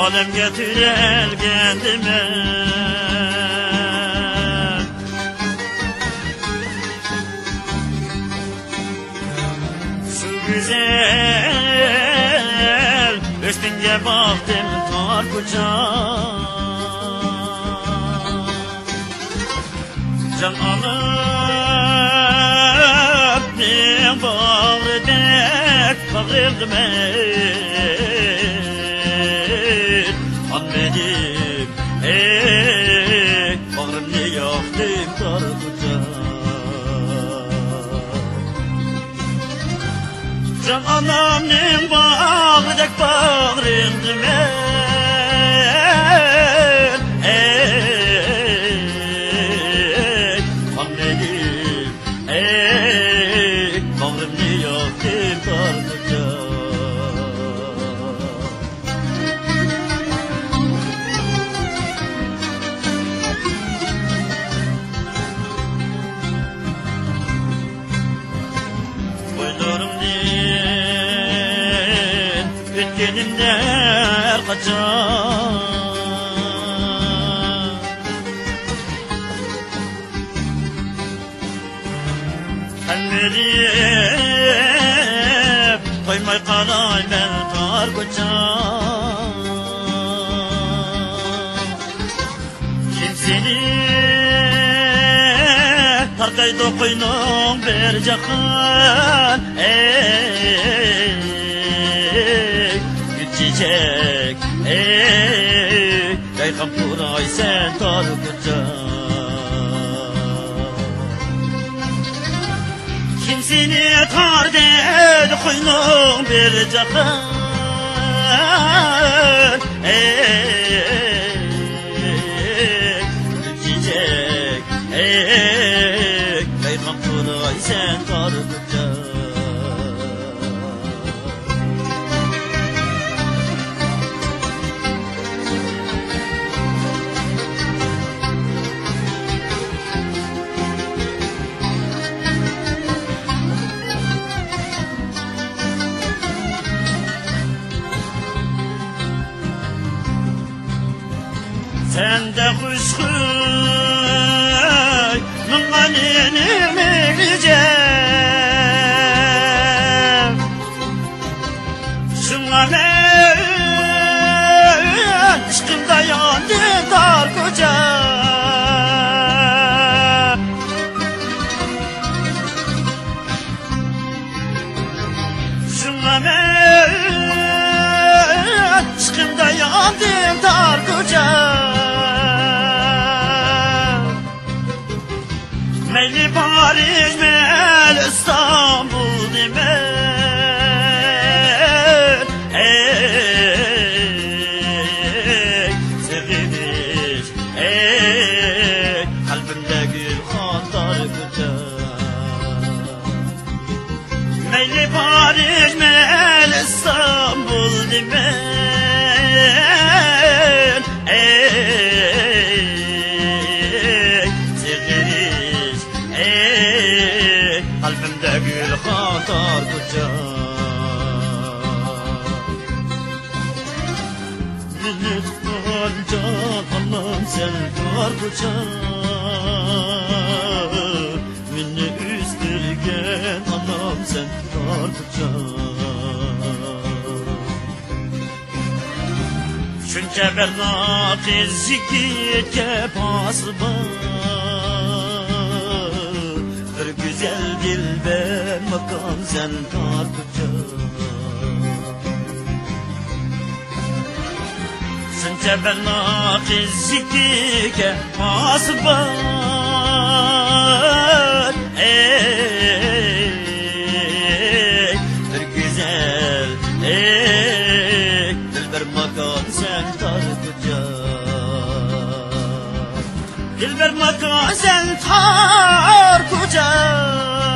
alem getirer kendime. Şu güzel üstünce baktım tar kucak, can alıp ne bağırdık bağırdım an benim bağrım ne yaktım tar kucak. Can anamın bağırdık bağırdım an benim bağrım ne yaktım tar kucak. Boylarımdan ötkenimler kaçar, ellerim koymay kalay ben tar koçak. Kim seni tarkaydı koynum bir cakan çiçek yaykan puray sen tar koçak. Kim seni tar dedi koynum bir cakan çiçek yaykan puray sen tar koçak. Sen de kuşkuy mınganini meyleyeceğim, şuna ben aşkımda yandı tar koçak. Şuna ben aşkımda yandım tar koçak. Meyli Paris, meyli İstanbul demen sevinir kalbimde gül kantar koçak. Meyli Paris, meyli İstanbul demen kalbimde gül kantar koçak. Beni tutan can anam sen tar koçak, beni üstürgen anam sen tar koçak. Çünkü bernak zikirke pasbar, bir güzel dilber makam sen tar koçak. Çünkü bernak zikirke pasbar, bir güzel dilber makam sen tar koçak. Dilber makam sen tar koçak.